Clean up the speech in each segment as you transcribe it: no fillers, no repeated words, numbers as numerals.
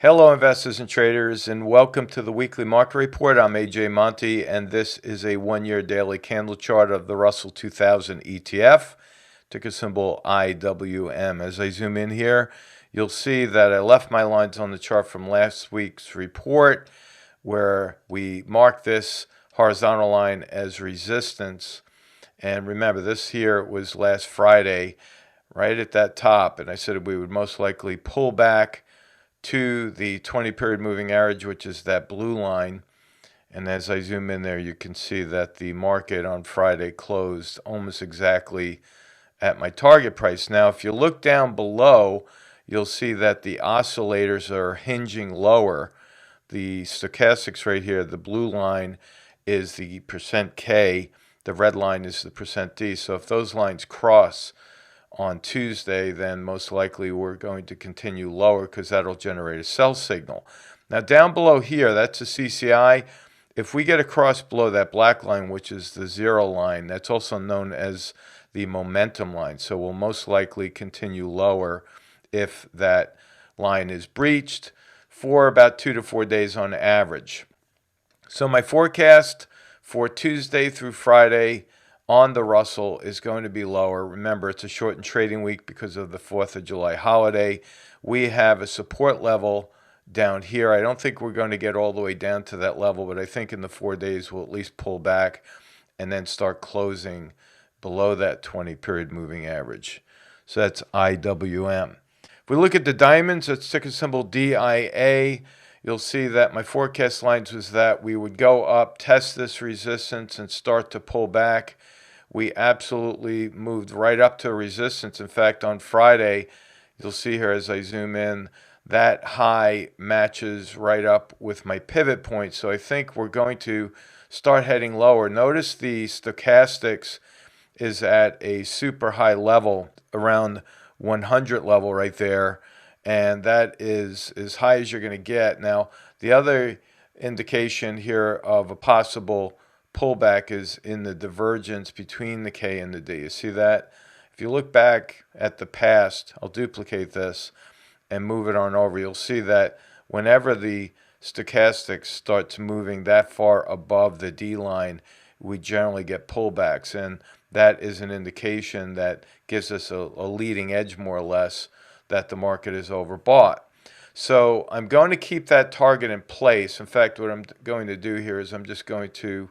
Hello, investors and traders, and welcome to the weekly market report. I'm AJ Monte, and this is a one-year daily candle chart of the Russell 2000 ETF, ticker symbol IWM. As I zoom in here, you'll see that I left my lines on the chart from last week's report, where we marked this horizontal line as resistance. And remember, this here was last Friday, right at that top, and I said we would most likely pull back to the 20-period moving average, which is that blue line. And as I zoom in there, you can see that the market on Friday closed almost exactly at my target price. Now, if you look down below, you'll see that the oscillators are hinging lower. The stochastics right here, the blue line is the percent K, the red line is the percent D. So if those lines cross on Tuesday, then most likely we're going to continue lower because that'll generate a sell signal. Now down below here, that's a CCI. If we get across below that black line, which is the zero line, that's also known as the momentum line. So we'll most likely continue lower if that line is breached for about 2 to 4 days on average. So my forecast for Tuesday through Friday on the Russell is going to be lower. Remember, it's a shortened trading week because of the 4th of July holiday. We have a support level down here. I don't think we're going to get all the way down to that level, but I think in the 4 days we'll at least pull back and then start closing below that 20-period moving average. So that's IWM. If we look at the diamonds, that's ticker symbol DIA. You'll see that my forecast lines was that we would go up, test this resistance, and start to pull back. We absolutely moved right up to resistance. In fact, on Friday, you'll see here as I zoom in, that high matches right up with my pivot point. So I think we're going to start heading lower. Notice the stochastics is at a super high level, around 100 level right there, and that is as high as you're going to get. Now, the other indication here of a possible pullback is in the divergence between the K and the D. You see that? If you look back at the past, I'll duplicate this and move it on over. You'll see that whenever the stochastics starts moving that far above the D line, we generally get pullbacks, and that is an indication that gives us a leading edge, more or less, that the market is overbought. So I'm going to keep that target in place. In fact, what I'm going to do here is I'm just going to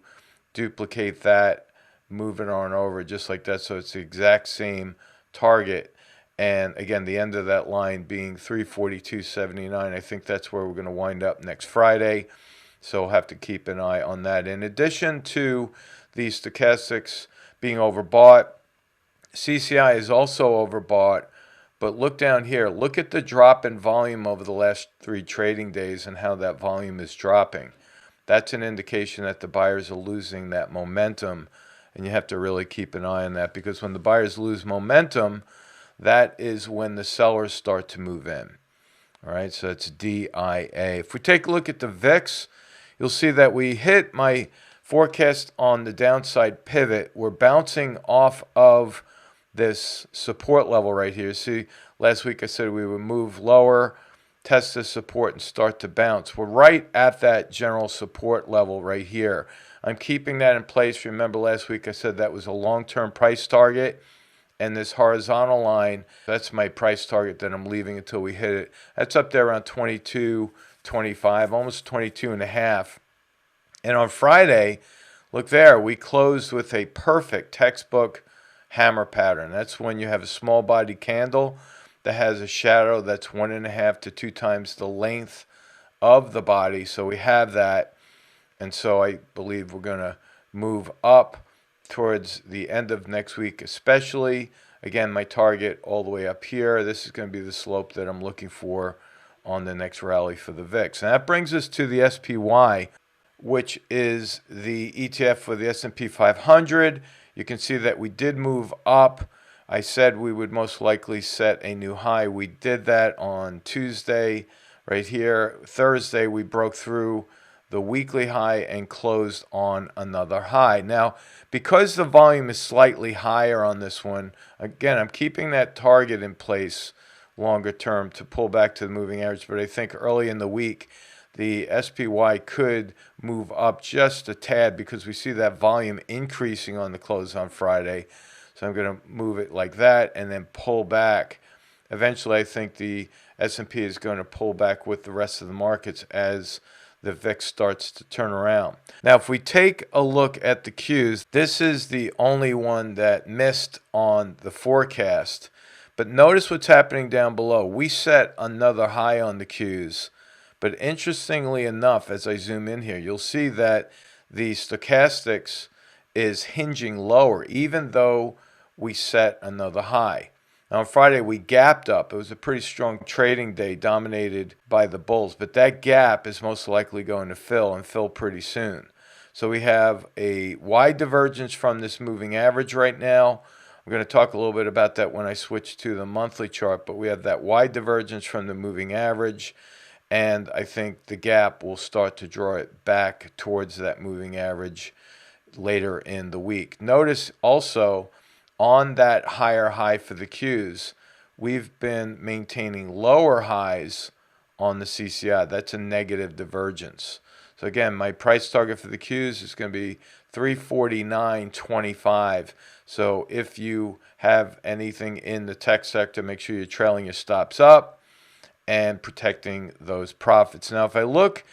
duplicate that, move it on over just like that, so it's the exact same target. And again, the end of that line being 342.79. I think that's where we're going to wind up next Friday. So we'll have to keep an eye on that. In addition to the stochastics being overbought, CCI is also overbought. But look down here. Look at the drop in volume over the last 3 trading days and how that volume is dropping. That's an indication that the buyers are losing that momentum. And you have to really keep an eye on that, because when the buyers lose momentum, that is when the sellers start to move in. All right, so that's DIA. If we take a look at the VIX, you'll see that we hit my forecast on the downside pivot. We're bouncing off of this support level right here. See, last week I said we would move lower, test the support, and start to bounce. We're right at that general support level right here. I'm keeping that in place. Remember last week I said that was a long-term price target. And this horizontal line, that's my price target that I'm leaving until we hit it. That's up there around 22.25, almost 22.5. And on Friday, look there, we closed with a perfect textbook hammer pattern. That's when you have a small body candle that has a shadow that's 1.5 to 2 times the length of the body. So we have that. And so I believe we're going to move up towards the end of next week, especially. Again, my target all the way up here. This is going to be the slope that I'm looking for on the next rally for the VIX. And that brings us to the SPY, which is the ETF for the S&P 500. You can see that we did move up. I said we would most likely set a new high. We did that on Tuesday right here. Thursday, we broke through the weekly high and closed on another high. Now, because the volume is slightly higher on this one, again, I'm keeping that target in place longer term to pull back to the moving average, but I think early in the week the SPY could move up just a tad because we see that volume increasing on the close on Friday. So I'm going to move it like that and then pull back. Eventually, I think the S&P is going to pull back with the rest of the markets as the VIX starts to turn around. Now, if we take a look at the Qs, this is the only one that missed on the forecast. But notice what's happening down below. We set another high on the Qs. But interestingly enough, as I zoom in here, you'll see that the stochastics is hinging lower, even though we set another high. Now, on Friday, we gapped up. It was a pretty strong trading day dominated by the bulls, but that gap is most likely going to fill pretty soon. So we have a wide divergence from this moving average right now. I'm going to talk a little bit about that when I switch to the monthly chart, but we have that wide divergence from the moving average, and I think the gap will start to draw it back towards that moving average later in the week. Notice also on that higher high for the Qs, we've been maintaining lower highs on the CCI. That's a negative divergence. So again, my price target for the Qs is going to be 349.25. So if you have anything in the tech sector, make sure you're trailing your stops up and protecting those profits. Now, if I look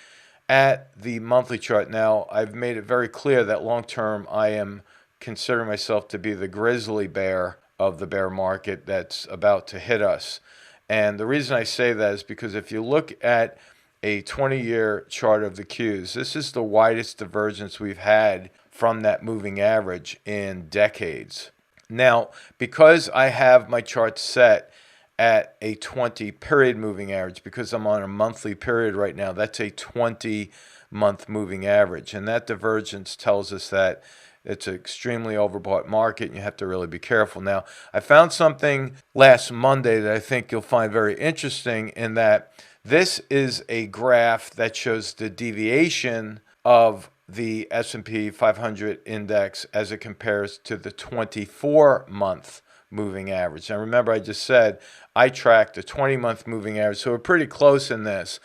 at the monthly chart now, I've made it very clear that long term I am considering myself to be the grizzly bear of the bear market that's about to hit us. And the reason I say that is because if you look at a 20-year chart of the Qs, this is the widest divergence we've had from that moving average in decades. Now, because I have my chart set at a 20 period moving average, because I'm on a monthly period right now, that's a 20-month moving average. And that divergence tells us that it's an extremely overbought market, and you have to really be careful. Now, I found something last Monday that I think you'll find very interesting, in that this is a graph that shows the deviation of the S&P 500 index as it compares to the 24-month moving average. Now, remember, I just said I tracked the 20-month moving average, so we're pretty close in this.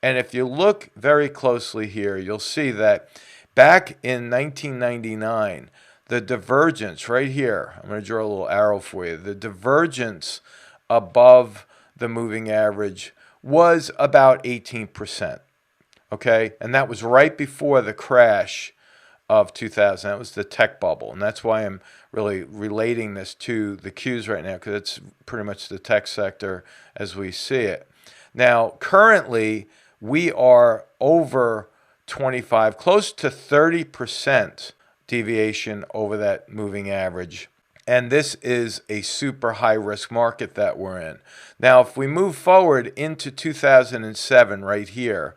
And if you look very closely here, you'll see that back in 1999, the divergence right here, I'm going to draw a little arrow for you, the divergence above the moving average was about 18%. Okay, and that was right before the crash of 2000. That was the tech bubble, and that's why I'm really relating this to the Qs right now, because it's pretty much the tech sector as we see it. Now, currently, we are over 25, close to 30% deviation over that moving average. And this is a super high risk market that we're in. Now, if we move forward into 2007 right here,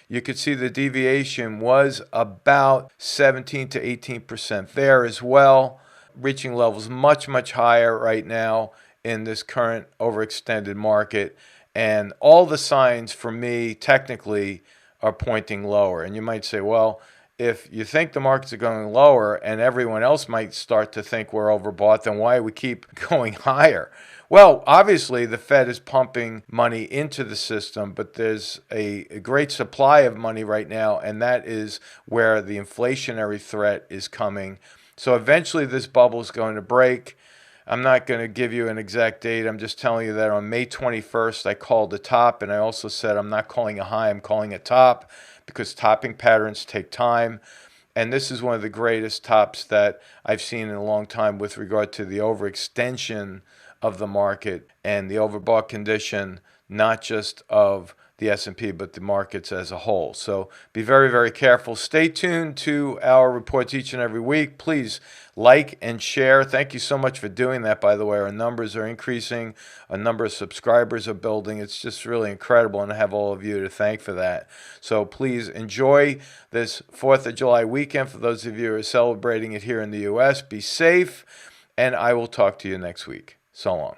you could see the deviation was about 17 to 18% there as well, reaching levels much, much higher right now in this current overextended market. And all the signs for me technically are pointing lower. And you might say, well, if you think the markets are going lower and everyone else might start to think we're overbought, then why do we keep going higher? Well, obviously, the Fed is pumping money into the system, but there's a great supply of money right now, and that is where the inflationary threat is coming. So eventually, this bubble is going to break. I'm not going to give you an exact date. I'm just telling you that on May 21st, I called a top, and I also said I'm not calling a high, I'm calling a top, because topping patterns take time. And this is one of the greatest tops that I've seen in a long time with regard to the overextension of the market and the overbought condition, not just of the S&P, but the markets as a whole. So be very, very careful. Stay tuned to our reports each and every week. Please like and share. Thank you so much for doing that, by the way. Our numbers are increasing. A number of subscribers are building. It's just really incredible, and I have all of you to thank for that. So please enjoy this 4th of July weekend. For those of you who are celebrating it here in the U.S., be safe, and I will talk to you next week. So long.